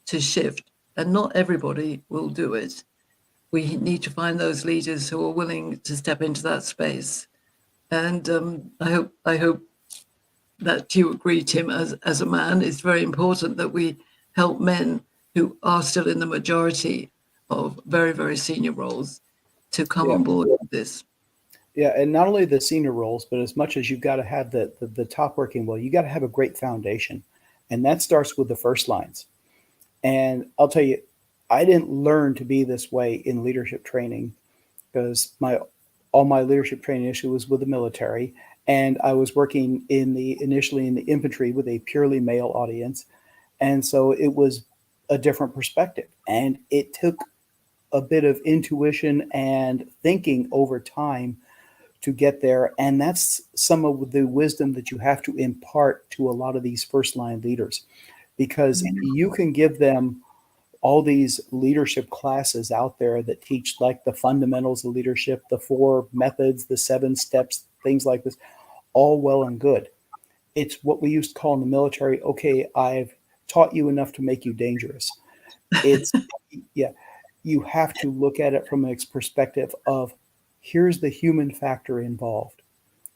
to shift. And not everybody will do it. We need to find those leaders who are willing to step into that space. And I hope that you agree, Tim, as a man, it's very important that we help men who are still in the majority of very, very senior roles to come on board with this. Yeah, and not only the senior roles, but as much as you've got to have the top working well, you got to have a great foundation. And that starts with the first lines. And I'll tell you, I didn't learn to be this way in leadership training because all my leadership training initially was with the military. And I was working initially in the infantry with a purely male audience. And so it was a different perspective. And it took a bit of intuition and thinking over time to get there. And that's some of the wisdom that you have to impart to a lot of these first line leaders, because you can give them all these leadership classes out there that teach like the fundamentals of leadership, the 4 methods, the 7 steps, things like this, all well and good. It's what we used to call in the military, okay, I've taught you enough to make you dangerous. It's, you have to look at it from a perspective of here's the human factor involved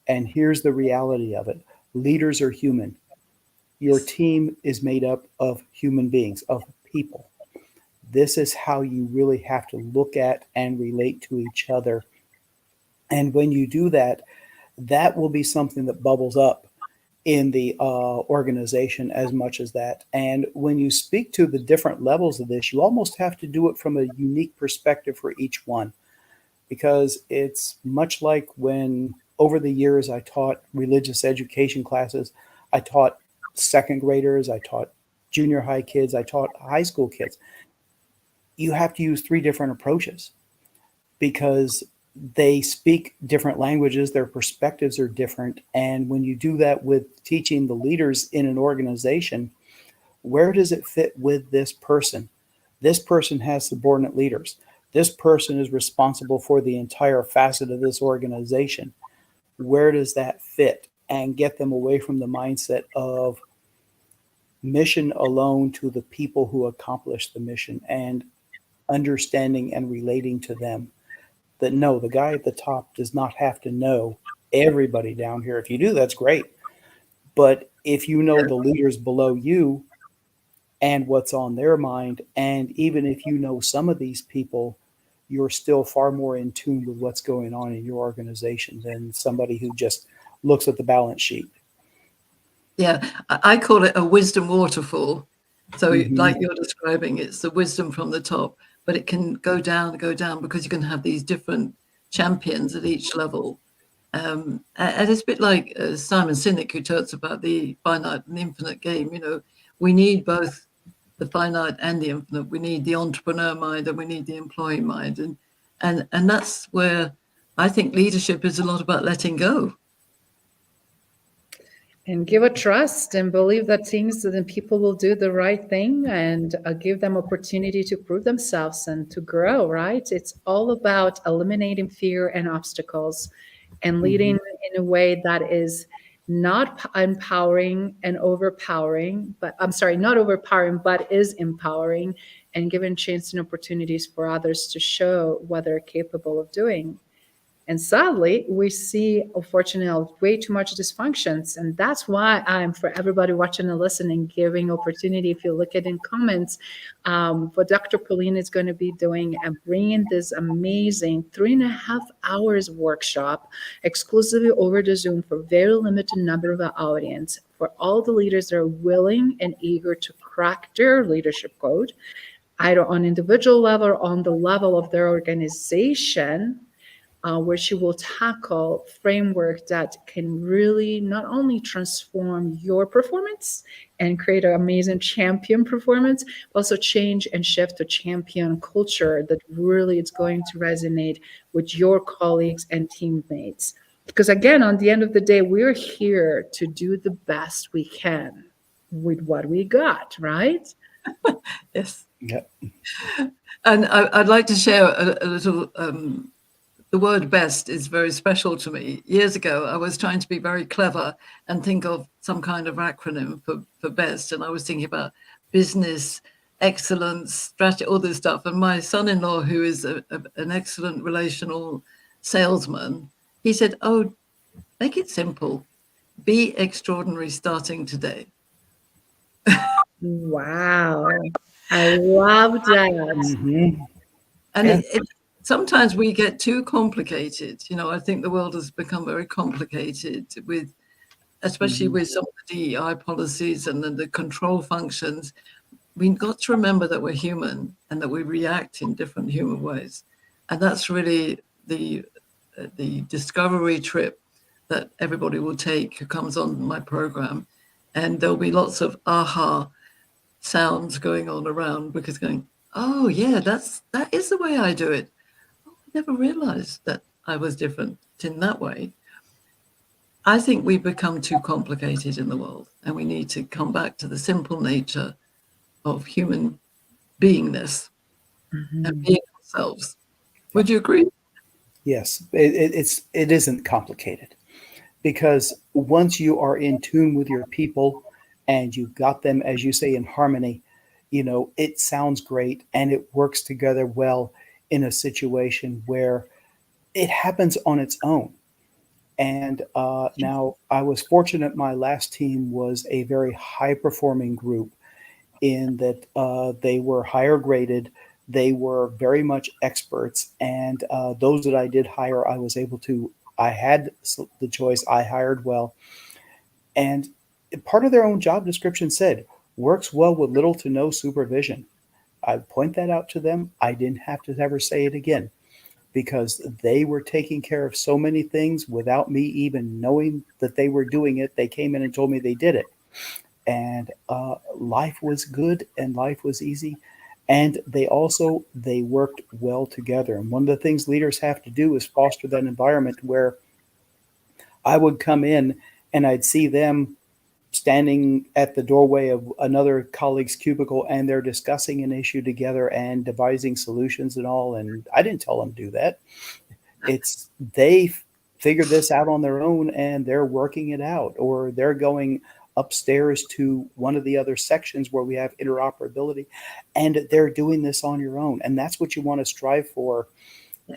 and here's the reality of it. Leaders are human. Your team is made up of human beings, of people. This is how you really have to look at and relate to each other. And when you do that, that will be something that bubbles up in the organization as much as that. And when you speak to the different levels of this, you almost have to do it from a unique perspective for each one, because it's much like when over the years I taught religious education classes, I taught second graders, I taught junior high kids, I taught high school kids. You have to use 3 different approaches because they speak different languages, their perspectives are different. And when you do that with teaching the leaders in an organization, where does it fit with this person? This person has subordinate leaders. This person is responsible for the entire facet of this organization. Where does that fit? And get them away from the mindset of mission alone to the people who accomplish the mission, and understanding and relating to them. That no, the guy at the top does not have to know everybody down here. If you do, that's great. But if you know the leaders below you and what's on their mind, and even if you know some of these people, you're still far more in tune with what's going on in your organization than somebody who just looks at the balance sheet. Yeah, I call it a wisdom waterfall. So like you're describing, it's the wisdom from the top, but it can go down, because you can have these different champions at each level. And it's a bit like Simon Sinek, who talks about the finite and infinite game. You know, we need both the finite and the infinite. We need the entrepreneur mind and we need the employee mind. And that's where I think leadership is a lot about letting go. And give a trust and believe that things and people will do the right thing, and give them opportunity to prove themselves and to grow, right? It's all about eliminating fear and obstacles and leading in a way that is not empowering and overpowering, but not overpowering, but is empowering and giving chance and opportunities for others to show what they're capable of doing. And sadly, we see, unfortunately, way too much dysfunctions. And that's why I'm, for everybody watching and listening, giving opportunity. If you look at in comments, what Dr. Pauline is going to be doing and bringing this amazing 3.5 hours workshop exclusively over the Zoom for very limited number of our audience, for all the leaders that are willing and eager to crack their leadership code, either on individual level or on the level of their organization, where she will tackle framework that can really not only transform your performance and create an amazing champion performance, but also change and shift to champion culture that really is going to resonate with your colleagues and teammates. Because again, on the end of the day, we're here to do the best we can with what we got, right? Yes. Yeah. And I'd like to share a little. The word best is very special to me. Years ago, I was trying to be very clever and think of some kind of acronym for best. And I was thinking about business, excellence, strategy, all this stuff. And my son-in-law, who is an excellent relational salesman, he said, oh, make it simple. Be extraordinary starting today. Wow. I love that. Mhm. And Yeah. sometimes we get too complicated. You know, I think the world has become very complicated with, especially Mhm. with some of the DEI policies and then the control functions. We've got to remember that we're human and that we react in different human ways. And that's really the discovery trip that everybody will take who comes on my program. And there'll be lots of aha sounds going on around, because going, oh yeah, that is the way I do it. Oh, I never realized that I was different in that way. I think we've become too complicated in the world, and we need to come back to the simple nature of human beingness and Mhm. being ourselves. Would you agree? Yes, it isn't complicated, because once you are in tune with your people and you've got them, as you say, in harmony, it sounds great and it works together well in a situation where it happens on its own. And now I was fortunate. My last team was a very high performing group in that they were higher graded. They were very much experts. And those that I did hire, I had the choice. I hired well. And part of their own job description said, works well with little to no supervision. I point that out to them. I didn't have to ever say it again, because they were taking care of so many things without me even knowing that they were doing it. They came in and told me they did it. And life was good and life was easy. And they worked well together. And one of the things leaders have to do is foster that environment where I would come in and I'd see them standing at the doorway of another colleague's cubicle, and they're discussing an issue together and devising solutions and all. And I didn't tell them to do that. It's they figured this out on their own and they're working it out, or they're going upstairs to one of the other sections where we have interoperability, and they're doing this on your own. And that's what you want to strive for,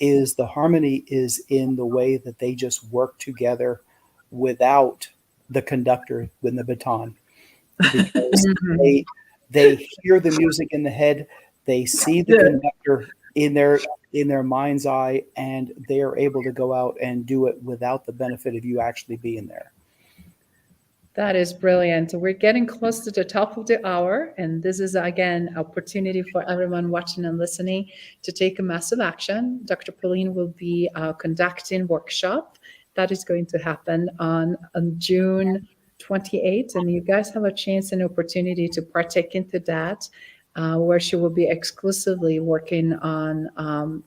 is the harmony is in the way that they just work together without the conductor with the baton, because Mhm. they hear the music in the head, they see the Yeah. conductor in their mind's eye, and they are able to go out and do it without the benefit of you actually being there. That is brilliant. We're getting close to the top of the hour, and this is again opportunity for everyone watching and listening to take a massive action. Dr. Pauline will be conducting workshop that is going to happen on June 28th, and you guys have a chance and opportunity to partake into that, where she will be exclusively working on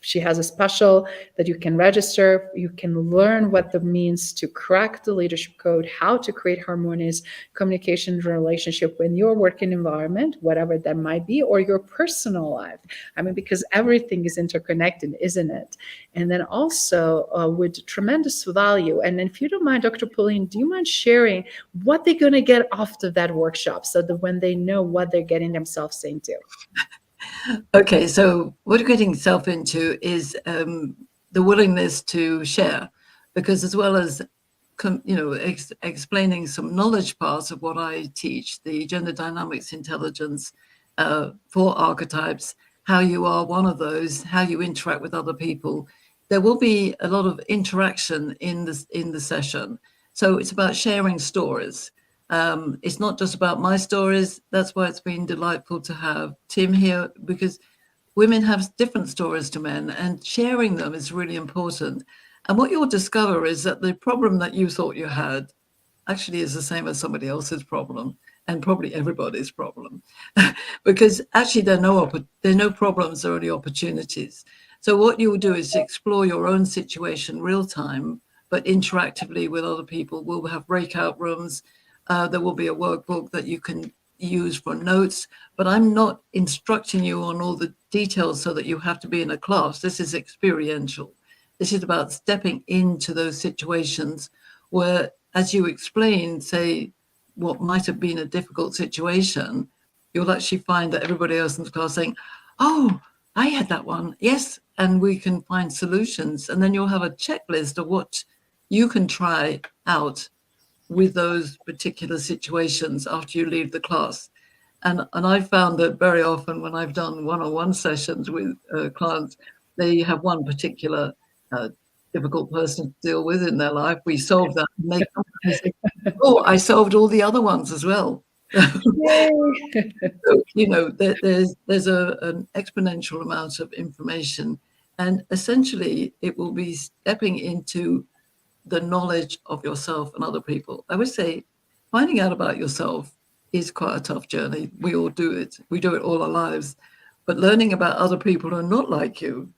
she has a special that you can register. You can learn what it means to crack the leadership code, how to create harmonious communication relationship in your working environment, whatever that might be, or your personal life. I mean, because everything is interconnected, isn't it? And then also with tremendous value. And if you don't mind, Dr. Pauline, do you mind sharing what they're going to get off of that workshop, so that when they know what they're getting themselves into? Okay, so what you're getting yourself into is the willingness to share, because as well as explaining some knowledge parts of what I teach, the gender dynamics intelligence for archetypes, how you are one of those, how you interact with other people. There will be a lot of interaction in the session. So it's about sharing stories. It's not just about my stories. That's why it's been delightful to have Tim here, because women have different stories to men, and sharing them is really important. And what you'll discover is that the problem that you thought you had actually is the same as somebody else's problem, and probably everybody's problem, because actually there are no problems, there are only opportunities. So what you'll do is explore your own situation real time, but interactively with other people. We'll have breakout rooms. There will be a workbook that you can use for notes, but I'm not instructing you on all the details so that you have to be in a class. This is experiential. This is about stepping into those situations where, as you explain, say, what might have been a difficult situation, you'll actually find that everybody else in the class saying, oh, I had that one. Yes. And we can find solutions. And then you'll have a checklist of what you can try out with those particular situations after you leave the class. And I found that very often when I've done one-on-one sessions with clients, they have one particular difficult person to deal with in their life. We solve that. And they come and say, oh, I solved all the other ones as well. Yay. So, you know, there's an exponential amount of information, and essentially it will be stepping into the knowledge of yourself and other people. I would say finding out about yourself is quite a tough journey. We all do it. We do it all our lives. But learning about other people who are not like you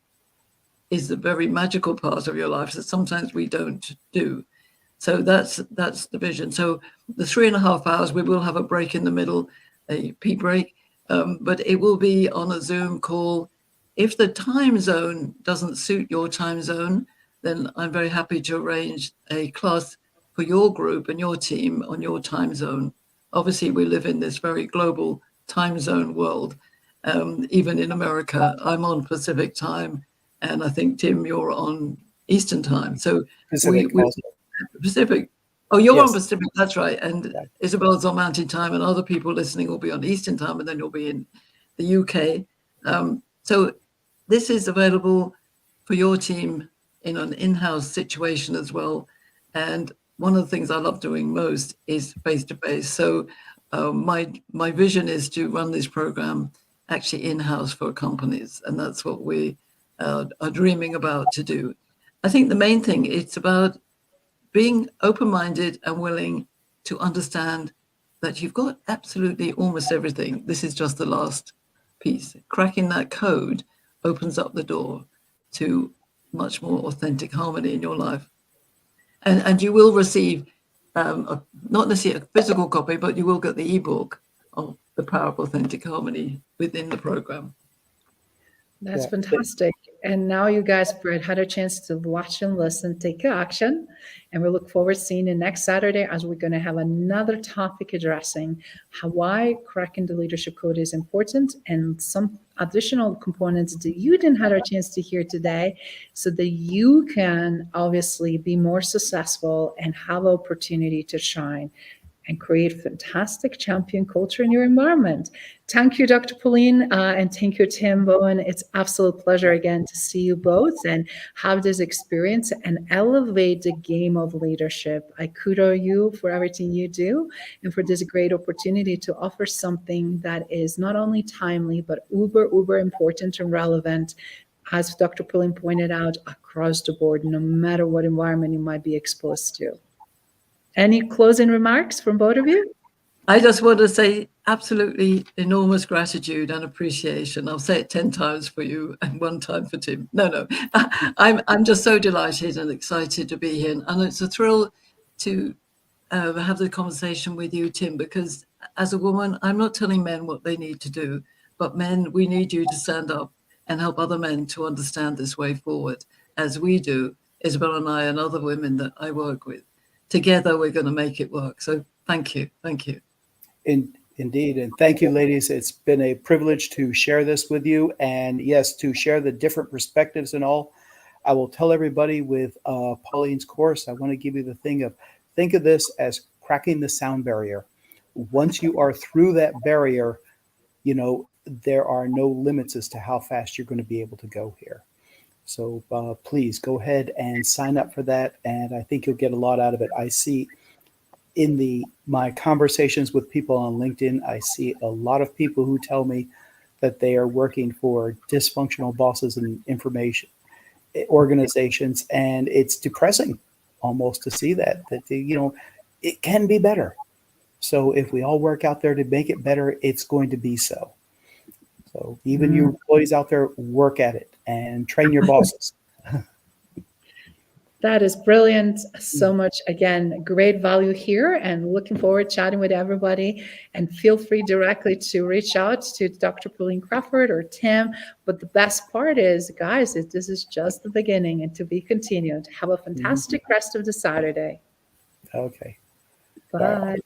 is the very magical part of your life that sometimes we don't do. So that's the vision. So the 3.5 hours, we will have a break in the middle, a pee break, but it will be on a Zoom call. If the time zone doesn't suit your time zone, then I'm very happy to arrange a class for your group and your team on your time zone. Obviously, we live in this very global time zone world. Even in America, I'm on Pacific time, and I think, Tim, you're on Eastern time. So Pacific we also. Pacific. Oh, you're on Yes. Pacific. That's right. And Yeah. Isabel's on Mountain Time, and other people listening will be on Eastern Time, and then you'll be in the UK. So this is available for your team in an in-house situation as well. And one of the things I love doing most is face-to-face. So my vision is to run this program actually in-house for companies, and that's what we are dreaming about to do. I think the main thing, it's about being open-minded and willing to understand that you've got absolutely almost everything. This is just the last piece. Cracking that code opens up the door to much more authentic harmony in your life. And you will receive, not necessarily a physical copy, but you will get the ebook of The Power of Authentic Harmony within the program. That's Yeah. fantastic. And now you guys, Brett, had a chance to watch and listen, take action. And we look forward to seeing you next Saturday as we're going to have another topic addressing why cracking the leadership code is important and some additional components that you didn't have a chance to hear today so that you can obviously be more successful and have opportunity to shine and create fantastic champion culture in your environment. Thank you, Dr. Pauline, and thank you, Tim Bowen. It's absolute pleasure again to see you both and have this experience and elevate the game of leadership. I kudo you for everything you do and for this great opportunity to offer something that is not only timely, but uber important and relevant, as Dr. Pauline pointed out, across the board, no matter what environment you might be exposed to. Any closing remarks from both of you? I just want to say absolutely enormous gratitude and appreciation. I'll say it 10 times for you and 1 time for Tim. No. I'm just so delighted and excited to be here. And it's a thrill to have the conversation with you, Tim, because as a woman, I'm not telling men what they need to do, but men, we need you to stand up and help other men to understand this way forward, as we do, Isabel and I and other women that I work with. Together, we're going to make it work. So thank you. Thank you. Indeed. And thank you, ladies. It's been a privilege to share this with you. And yes, to share the different perspectives and all. I will tell everybody with Pauline's course, I want to give you the thing of, think of this as cracking the sound barrier. Once you are through that barrier, you know, there are no limits as to how fast you're going to be able to go here. So please go ahead and sign up for that. And I think you'll get a lot out of it. I see in my conversations with people on LinkedIn, I see a lot of people who tell me that they are working for dysfunctional bosses and information organizations. And it's depressing almost to see that you know, it can be better. So if we all work out there to make it better, it's going to be so. So even you employees out there, work at it and train your bosses. That is brilliant. So much, again, great value here, and looking forward to chatting with everybody. And feel free directly to reach out to Dr. Pauline Crawford or Tim. But the best part is, guys, this is just the beginning and to be continued. Have a fantastic rest of the Saturday. Okay. Bye.